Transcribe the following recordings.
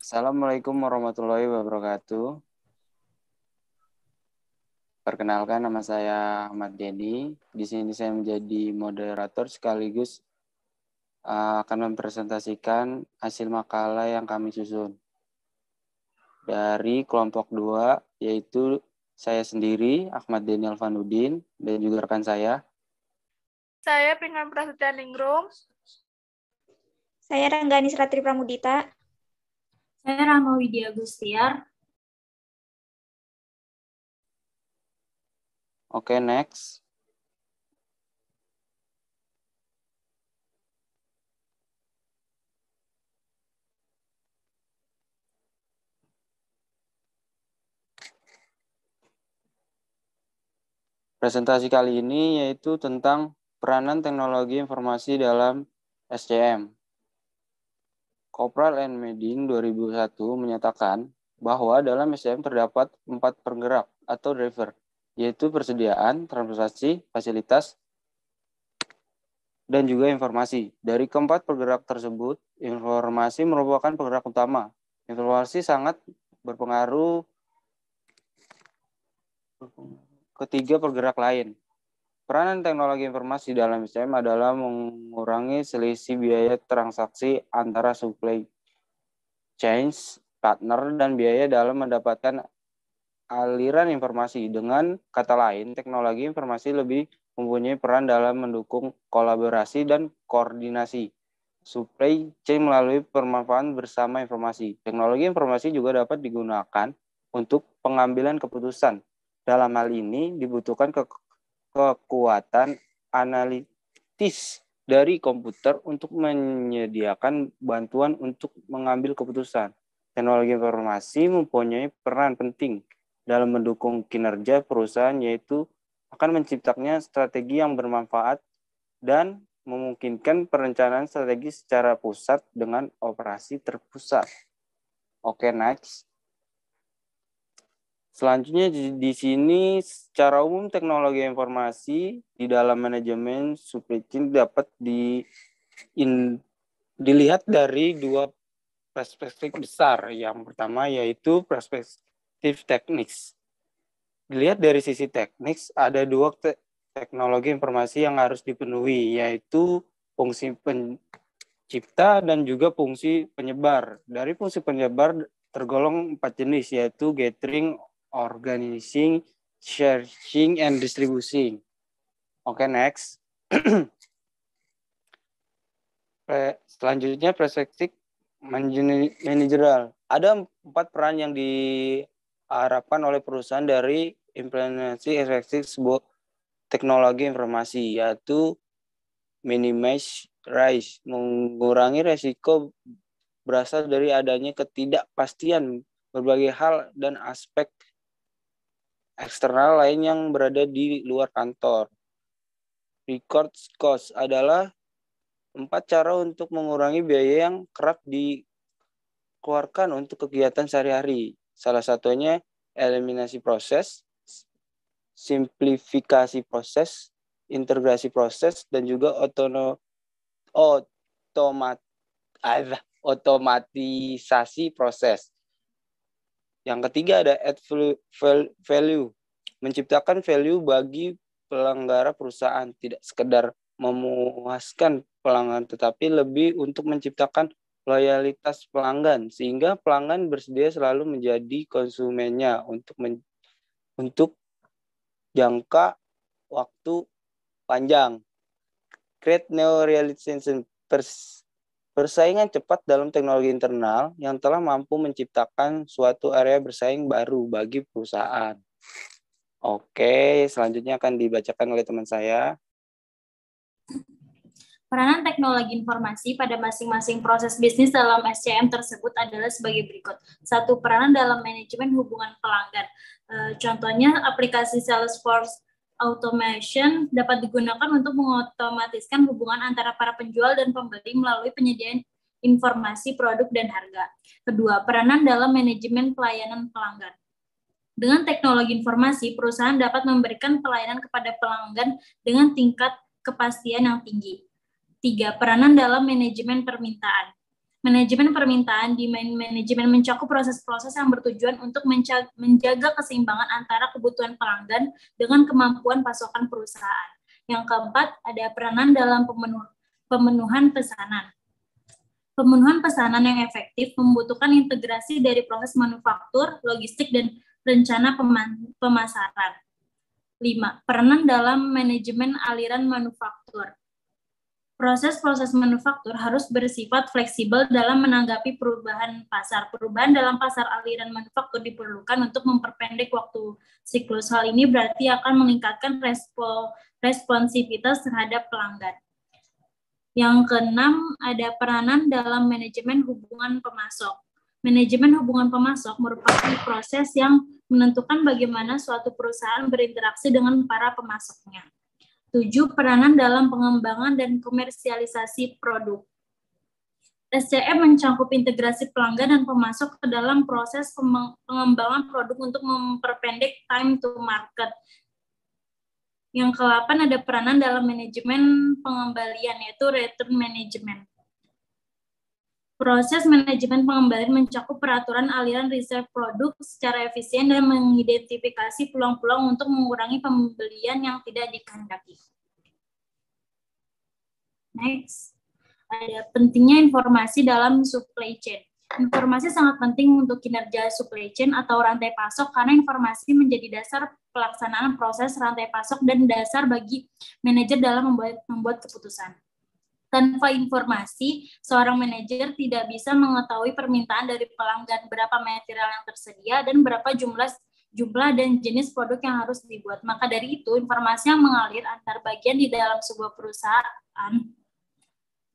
Assalamualaikum warahmatullahi wabarakatuh. Perkenalkan, nama saya Ahmad Denny. Di sini saya menjadi moderator sekaligus akan mempresentasikan hasil makalah yang kami susun. Dari kelompok 2, yaitu saya sendiri, Ahmad Denny Alfanudin, dan juga rekan saya. Saya Pinkan Prasetya Ningrum. Saya Ranggani Sratri Pramudita. Saya Rama Widya Gustiar. Oke, next. Presentasi kali ini yaitu tentang peranan teknologi informasi dalam SCM. Kopral and Medin 2001 menyatakan bahwa dalam SCM terdapat 4 penggerak atau driver, yaitu persediaan, transportasi, fasilitas, dan juga informasi. Dari keempat penggerak tersebut, informasi merupakan penggerak utama. Informasi sangat berpengaruh ketiga penggerak lain. Peranan teknologi informasi dalam SCM adalah mengurangi selisih biaya transaksi antara supply chain partner dan biaya dalam mendapatkan aliran informasi. Dengan kata lain, teknologi informasi lebih mempunyai peran dalam mendukung kolaborasi dan koordinasi supply chain melalui pemanfaatan bersama informasi. Teknologi informasi juga dapat digunakan untuk pengambilan keputusan. Dalam hal ini dibutuhkan kekuatan analitis dari komputer untuk menyediakan bantuan untuk mengambil keputusan. Teknologi informasi mempunyai peran penting dalam mendukung kinerja perusahaan, yaitu akan menciptakan strategi yang bermanfaat dan memungkinkan perencanaan strategi secara pusat dengan operasi terpusat. Oke, next. Selanjutnya di sini secara umum teknologi informasi di dalam manajemen supply chain dapat dilihat dari dua perspektif besar. Yang pertama yaitu perspektif teknis. Dilihat dari sisi teknis, ada dua teknologi informasi yang harus dipenuhi, yaitu fungsi pencipta dan juga fungsi penyebar. Dari fungsi penyebar tergolong 4 jenis, yaitu gathering, organizing, sharing, and distributing. Oke, next. Selanjutnya perspektif manajerial. Ada 4 peran yang diharapkan oleh perusahaan dari implementasi efektif sebuah teknologi informasi, yaitu minimize risk, mengurangi resiko berasal dari adanya ketidakpastian berbagai hal dan aspek eksternal lain yang berada di luar kantor. Record cost adalah 4 cara untuk mengurangi biaya yang kerap dikeluarkan untuk kegiatan sehari-hari. Salah satunya eliminasi proses, simplifikasi proses, integrasi proses, dan juga otomatisasi proses. Yang ketiga ada add value, menciptakan value bagi penyelenggara perusahaan, tidak sekedar memuaskan pelanggan, tetapi lebih untuk menciptakan loyalitas pelanggan, sehingga pelanggan bersedia selalu menjadi konsumennya untuk jangka waktu panjang. Create new realization, persaingan cepat dalam teknologi internal yang telah mampu menciptakan suatu area bersaing baru bagi perusahaan. Oke, selanjutnya akan dibacakan oleh teman saya. Peranan teknologi informasi pada masing-masing proses bisnis dalam SCM tersebut adalah sebagai berikut. 1. Peranan dalam manajemen hubungan pelanggan. Contohnya, aplikasi Salesforce Automation dapat digunakan untuk mengotomatiskan hubungan antara para penjual dan pembeli melalui penyediaan informasi produk dan harga. Kedua, peranan dalam manajemen pelayanan pelanggan. Dengan teknologi informasi, perusahaan dapat memberikan pelayanan kepada pelanggan dengan tingkat kepastian yang tinggi. 3. Peranan dalam manajemen permintaan. Manajemen permintaan, demand management mencakup proses-proses yang bertujuan untuk menjaga keseimbangan antara kebutuhan pelanggan dengan kemampuan pasokan perusahaan. Yang keempat, ada peranan dalam pemenuhan pesanan. Pemenuhan pesanan yang efektif membutuhkan integrasi dari proses manufaktur, logistik, dan rencana pemasaran. 5. Peranan dalam manajemen aliran manufaktur. Proses-proses manufaktur harus bersifat fleksibel dalam menanggapi perubahan pasar. Perubahan dalam pasar aliran manufaktur diperlukan untuk memperpendek waktu siklus. Hal ini berarti akan meningkatkan responsivitas terhadap pelanggan. Yang keenam, ada peranan dalam manajemen hubungan pemasok. Manajemen hubungan pemasok merupakan proses yang menentukan bagaimana suatu perusahaan berinteraksi dengan para pemasoknya. 7. Peranan dalam pengembangan dan komersialisasi produk. SCM mencakup integrasi pelanggan dan pemasok ke dalam proses pengembangan produk untuk memperpendek time to market. Yang ke-8 ada peranan dalam manajemen pengembalian, yaitu return management. Proses manajemen pengembalian mencakup peraturan aliran reserve produk secara efisien dan mengidentifikasi peluang-peluang untuk mengurangi pembelian yang tidak dikehendaki. Next, ada pentingnya informasi dalam supply chain. Informasi sangat penting untuk kinerja supply chain atau rantai pasok karena informasi menjadi dasar pelaksanaan proses rantai pasok dan dasar bagi manajer dalam membuat keputusan. Tanpa informasi, seorang manajer tidak bisa mengetahui permintaan dari pelanggan, berapa material yang tersedia, dan berapa jumlah dan jenis produk yang harus dibuat. Maka dari itu, informasi yang mengalir antar bagian di dalam sebuah perusahaan,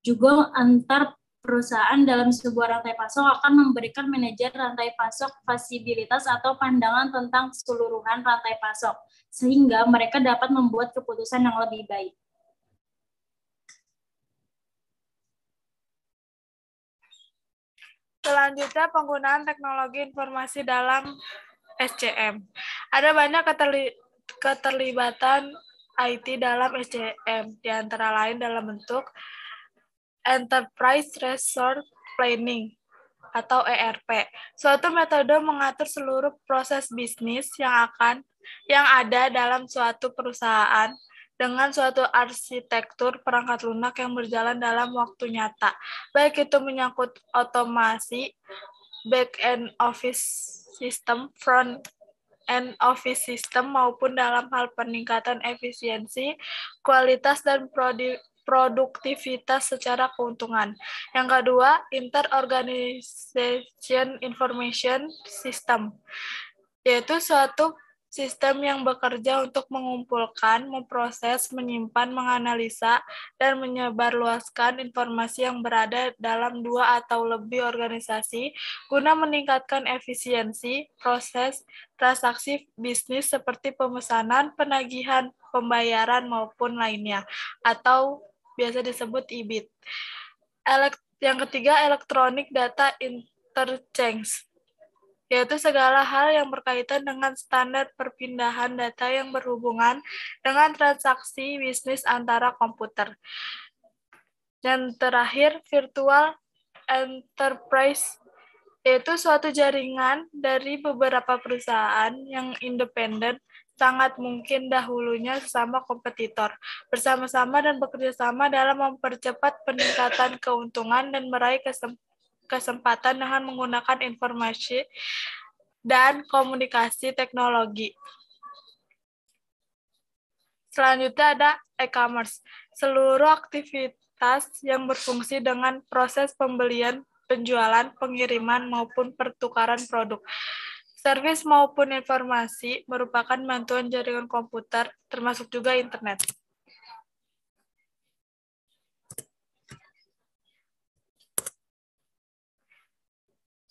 juga antar perusahaan dalam sebuah rantai pasok akan memberikan manajer rantai pasok visibilitas atau pandangan tentang keseluruhan rantai pasok, sehingga mereka dapat membuat keputusan yang lebih baik. Selanjutnya, penggunaan teknologi informasi dalam SCM. Ada banyak keterlibatan IT dalam SCM, di antara lain dalam bentuk Enterprise Resource Planning atau ERP, suatu metode mengatur seluruh proses bisnis yang ada dalam suatu perusahaan dengan suatu arsitektur perangkat lunak yang berjalan dalam waktu nyata, baik itu menyangkut otomasi, back-end office system, front-end office system, maupun dalam hal peningkatan efisiensi, kualitas, dan produktivitas secara keuntungan. Yang kedua, Inter-Organization Information System, yaitu suatu sistem yang bekerja untuk mengumpulkan, memproses, menyimpan, menganalisa, dan menyebarluaskan informasi yang berada dalam dua atau lebih organisasi guna meningkatkan efisiensi proses transaksi bisnis seperti pemesanan, penagihan, pembayaran, maupun lainnya, atau biasa disebut EBIT. Yang ketiga, Electronic Data Interchange, yaitu segala hal yang berkaitan dengan standar perpindahan data yang berhubungan dengan transaksi bisnis antara komputer. Dan terakhir, Virtual Enterprise, yaitu suatu jaringan dari beberapa perusahaan yang independen, sangat mungkin dahulunya sesama kompetitor, bersama-sama dan bekerjasama dalam mempercepat peningkatan keuntungan dan meraih kesempatan dengan menggunakan informasi dan komunikasi teknologi. Selanjutnya ada e-commerce, seluruh aktivitas yang berfungsi dengan proses pembelian, penjualan, pengiriman, maupun pertukaran produk, servis maupun informasi merupakan bantuan jaringan komputer, termasuk juga internet.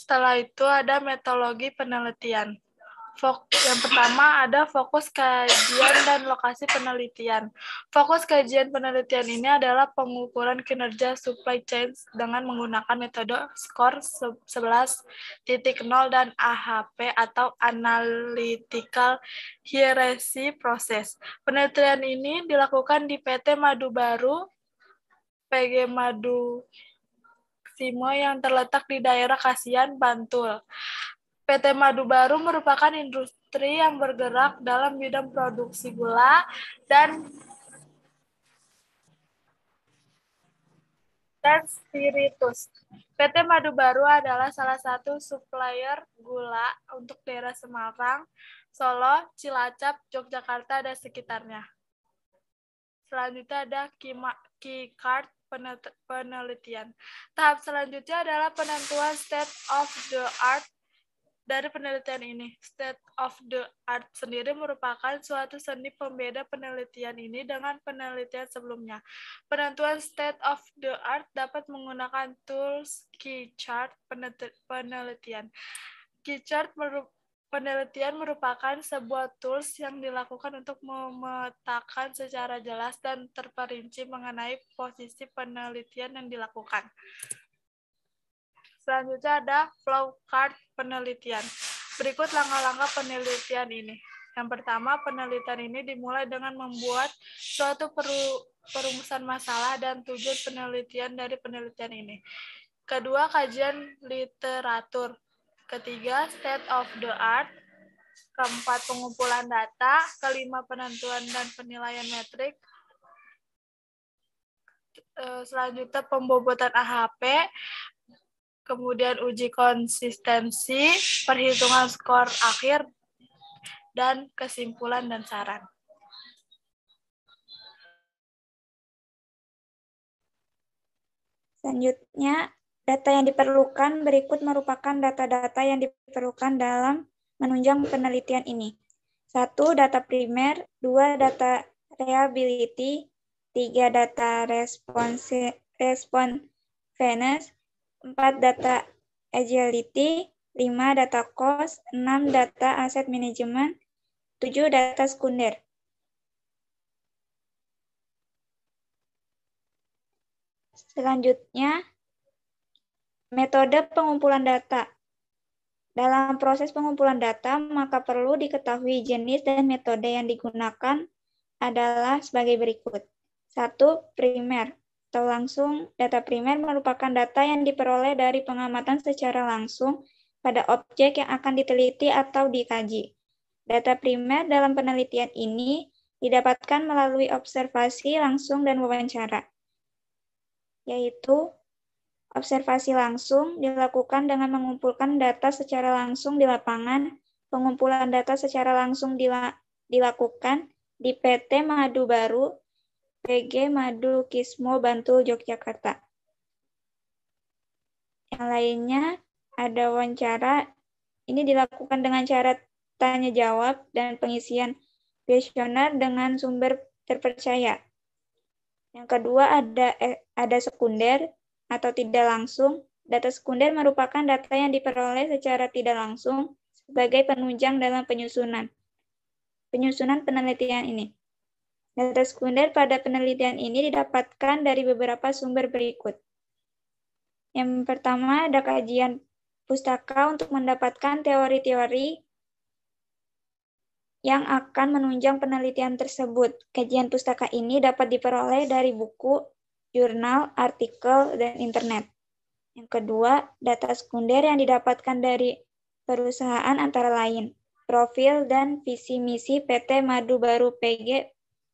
Setelah itu ada metodologi penelitian. Yang pertama ada fokus kajian dan lokasi penelitian. Fokus kajian penelitian ini adalah pengukuran kinerja supply chain dengan menggunakan metode SCORE 11.0 dan AHP atau Analytical Hierarchy Process. Penelitian ini dilakukan di PT Madu Baru, PG Madu Proximo yang terletak di daerah Kasihan, Bantul. PT Madu Baru merupakan industri yang bergerak dalam bidang produksi gula dan spiritus. PT Madu Baru adalah salah satu supplier gula untuk daerah Semarang, Solo, Cilacap, Yogyakarta, dan sekitarnya. Selanjutnya ada key card penelitian. Tahap selanjutnya adalah penentuan state of the art dari penelitian ini. State of the art sendiri merupakan suatu seni pembeda penelitian ini dengan penelitian sebelumnya. Penentuan state of the art dapat menggunakan tools key chart penelitian. Key chart penelitian merupakan sebuah tools yang dilakukan untuk memetakan secara jelas dan terperinci mengenai posisi penelitian yang dilakukan. Selanjutnya ada flowchart penelitian. Berikut langkah-langkah penelitian ini. Yang pertama, penelitian ini dimulai dengan membuat suatu perumusan masalah dan tujuan penelitian dari penelitian ini. Kedua, kajian literatur. Ketiga, state of the art. Keempat, pengumpulan data. Kelima, penentuan dan penilaian metrik. Selanjutnya, pembobotan AHP. Kemudian uji konsistensi, perhitungan skor akhir, dan kesimpulan dan saran. Selanjutnya, data yang diperlukan berikut merupakan data-data yang diperlukan dalam menunjang penelitian ini. 1. Data primer, 2. Data reliability, 3. Data responsiveness, 4. Data agility, 5. Data cost, 6. Data asset management, 7. Data sekunder. Selanjutnya, metode pengumpulan data. Dalam proses pengumpulan data, maka perlu diketahui jenis dan metode yang digunakan adalah sebagai berikut. 1. Primer atau langsung. Data primer merupakan data yang diperoleh dari pengamatan secara langsung pada objek yang akan diteliti atau dikaji. Data primer dalam penelitian ini didapatkan melalui observasi langsung dan wawancara, yaitu observasi langsung dilakukan dengan mengumpulkan data secara langsung di lapangan. Pengumpulan data secara langsung dilakukan di PT Madu Baru, PG Madu Kismo, Bantul, Yogyakarta. Yang lainnya ada wawancara. Ini dilakukan dengan cara tanya jawab dan pengisian kuesioner dengan sumber terpercaya. Yang kedua ada sekunder atau tidak langsung. Data sekunder merupakan data yang diperoleh secara tidak langsung sebagai penunjang dalam penyusunan penelitian ini. Data sekunder pada penelitian ini didapatkan dari beberapa sumber berikut. Yang pertama ada kajian pustaka untuk mendapatkan teori-teori yang akan menunjang penelitian tersebut. Kajian pustaka ini dapat diperoleh dari buku, jurnal, artikel, dan internet. Yang kedua, data sekunder yang didapatkan dari perusahaan antara lain profil dan visi misi PT Madu Baru PG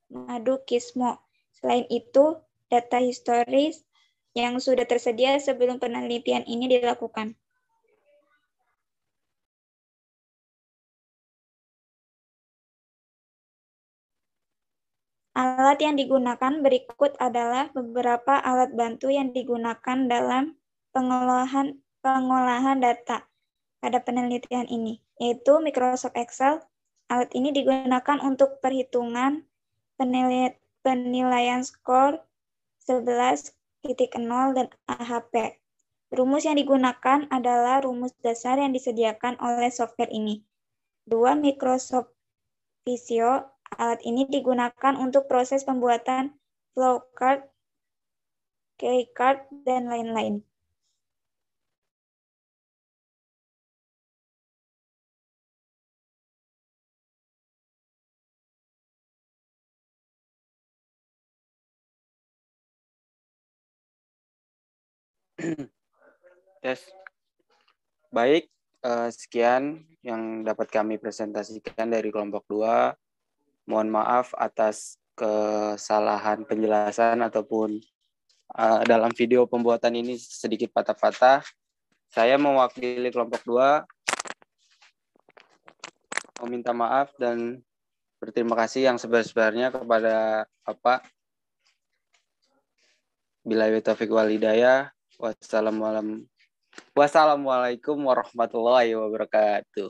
Madu Kismo. Selain itu, data historis yang sudah tersedia sebelum penelitian ini dilakukan. Alat yang digunakan berikut adalah beberapa alat bantu yang digunakan dalam pengolahan data pada penelitian ini, yaitu Microsoft Excel. Alat ini digunakan untuk perhitungan penilaian skor 11.0 dan AHP. Rumus yang digunakan adalah rumus dasar yang disediakan oleh software ini. 2. Microsoft Visio. Alat ini digunakan untuk proses pembuatan flowchart, keychart, dan lain-lain. Yes. Baik, sekian yang dapat kami presentasikan dari kelompok 2. Mohon maaf atas kesalahan penjelasan ataupun dalam video pembuatan ini sedikit patah-patah. Saya mewakili kelompok 2 meminta maaf dan berterima kasih yang sebesar-besarnya kepada Bapak. Billahi taufiq wal hidayah. Wassalamualaikum warahmatullahi wabarakatuh.